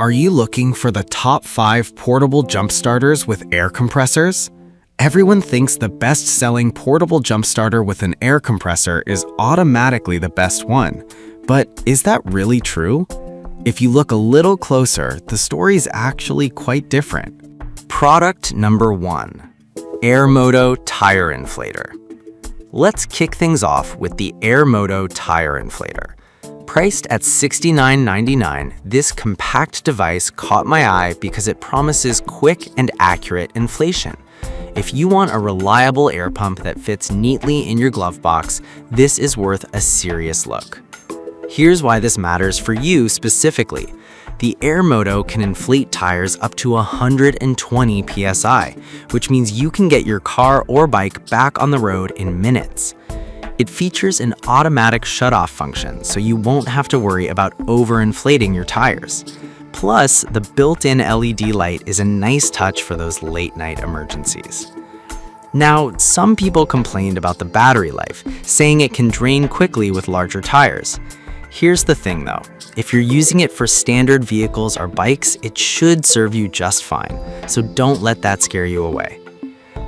Are you looking for the top 5 portable jump starters with air compressors? Everyone thinks the best-selling portable jump starter with an air compressor is automatically the best one. But is that really true? If you look a little closer, the story's actually quite different. Product number 1. AirMoto Tire Inflator. Let's kick things off with the AirMoto Tire Inflator. Priced at $69.99, this compact device caught my eye because it promises quick and accurate inflation. If you want a reliable air pump that fits neatly in your glove box, this is worth a serious look. Here's why this matters for you specifically. The AirMoto can inflate tires up to 120 psi, which means you can get your car or bike back on the road in minutes. It features an automatic shutoff function, so you won't have to worry about overinflating your tires. Plus, the built-in LED light is a nice touch for those late-night emergencies. Now, some people complained about the battery life, saying it can drain quickly with larger tires. Here's the thing though, if you're using it for standard vehicles or bikes, it should serve you just fine, so don't let that scare you away.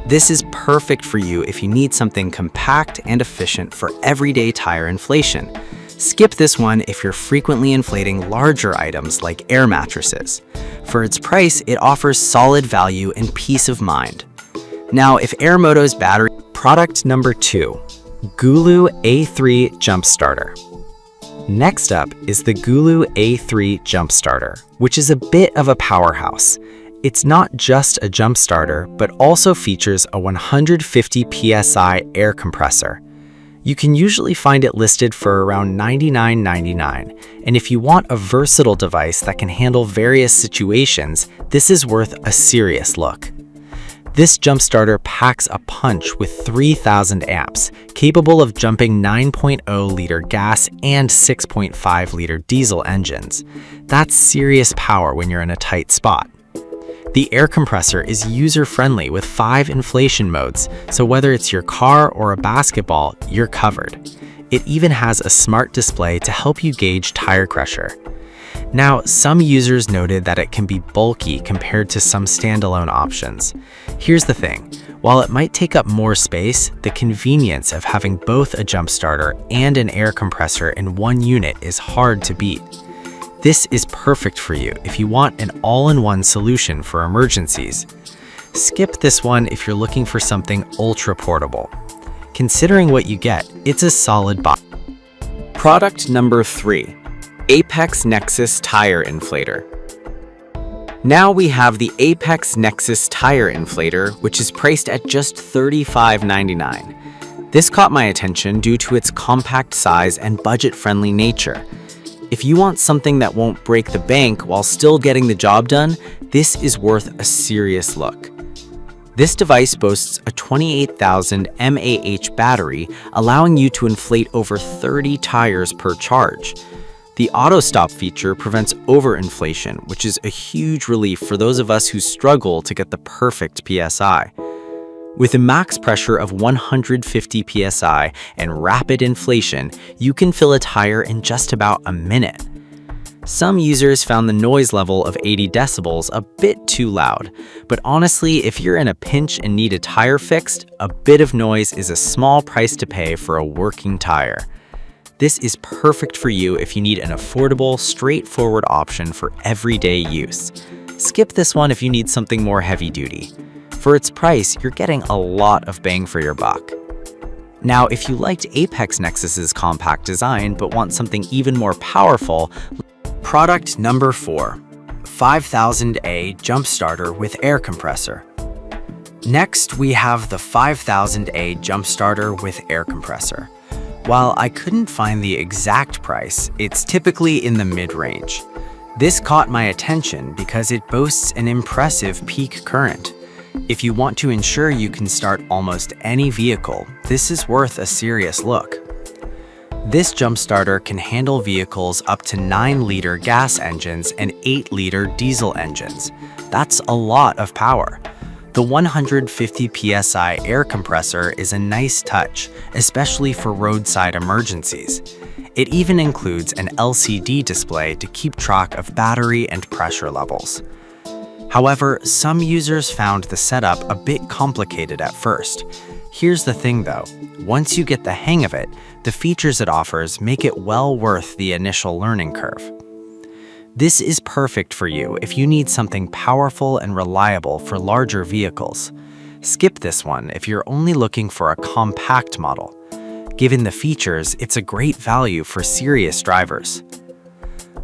This is perfect for you if you need something compact and efficient for everyday tire inflation. Skip this one if you're frequently inflating larger items like air mattresses. For its price, it offers solid value and peace of mind. Now, if AirMoto's battery... Product number 2. Gulu A3 Jump Starter. Next up is the Gulu A3 Jump Starter, which is a bit of a powerhouse. It's not just a jump starter, but also features a 150 psi air compressor. You can usually find it listed for around $99.99, and if you want a versatile device that can handle various situations, this is worth a serious look. This jump starter packs a punch with 3,000 amps, capable of jumping 9.0-liter gas and 6.5-liter diesel engines. That's serious power when you're in a tight spot. The air compressor is user-friendly with 5 inflation modes, so whether it's your car or a basketball, you're covered. It even has a smart display to help you gauge tire pressure. Now, some users noted that it can be bulky compared to some standalone options. Here's the thing, while it might take up more space, the convenience of having both a jump starter and an air compressor in one unit is hard to beat. This is perfect for you if you want an all-in-one solution for emergencies. Skip this one if you're looking for something ultra-portable. Considering what you get, it's a solid buy. Product number 3. Apex Nexus Tire Inflator. Now we have the Apex Nexus Tire Inflator, which is priced at just $35.99. This caught my attention due to its compact size and budget-friendly nature. If you want something that won't break the bank while still getting the job done, this is worth a serious look. This device boasts a 28,000 mAh battery, allowing you to inflate over 30 tires per charge. The auto stop feature prevents overinflation, which is a huge relief for those of us who struggle to get the perfect PSI. With a max pressure of 150 psi and rapid inflation, you can fill a tire in just about a minute. Some users found the noise level of 80 decibels a bit too loud, but honestly, if you're in a pinch and need a tire fixed, a bit of noise is a small price to pay for a working tire. This is perfect for you if you need an affordable, straightforward option for everyday use. Skip this one if you need something more heavy-duty. For its price, you're getting a lot of bang for your buck. Now, if you liked Apex Nexus's compact design but want something even more powerful, product number 4, 5000A Jump Starter with Air Compressor. Next, we have the 5000A Jump Starter with Air Compressor. While I couldn't find the exact price, it's typically in the mid-range. This caught my attention because it boasts an impressive peak current. If you want to ensure you can start almost any vehicle, this is worth a serious look. This jump starter can handle vehicles up to 9-liter gas engines and 8-liter diesel engines. That's a lot of power. The 150 psi air compressor is a nice touch, especially for roadside emergencies. It even includes an LCD display to keep track of battery and pressure levels. However, some users found the setup a bit complicated at first. Here's the thing though, once you get the hang of it, the features it offers make it well worth the initial learning curve. This is perfect for you if you need something powerful and reliable for larger vehicles. Skip this one if you're only looking for a compact model. Given the features, it's a great value for serious drivers.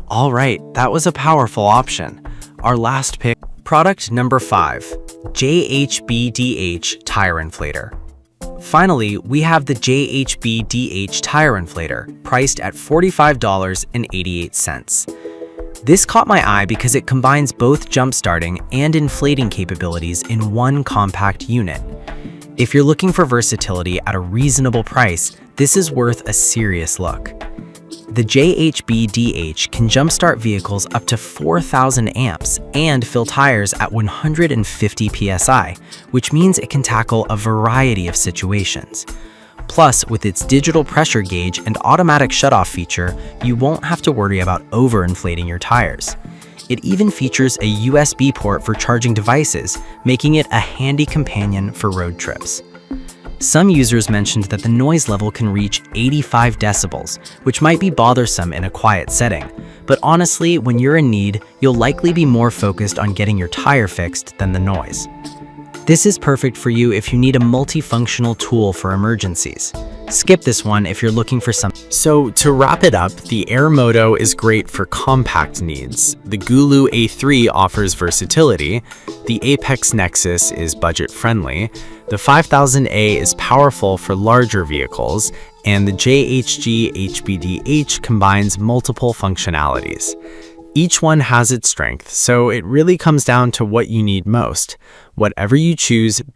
Alright, that was a powerful option. Our last pick, product number 5, JHBDH Tire Inflator. Finally, we have the JHBDH Tire Inflator, priced at $45.88. This caught my eye because it combines both jump-starting and inflating capabilities in one compact unit. If you're looking for versatility at a reasonable price, this is worth a serious look. The JHBDH can jumpstart vehicles up to 4,000 amps and fill tires at 150 psi, which means it can tackle a variety of situations. Plus, with its digital pressure gauge and automatic shutoff feature, you won't have to worry about overinflating your tires. It even features a USB port for charging devices, making it a handy companion for road trips. Some users mentioned that the noise level can reach 85 decibels, which might be bothersome in a quiet setting. But honestly, when you're in need, you'll likely be more focused on getting your tire fixed than the noise. This is perfect for you if you need a multifunctional tool for emergencies. Skip this one if you're looking for some. So to wrap it up, the Airmoto is great for compact needs. The Gulu A3 offers versatility. The Apex Nexus is budget-friendly. The 5000A is powerful for larger vehicles, and the JHG HBDH combines multiple functionalities. Each one has its strength, so it really comes down to what you need most. Whatever you choose,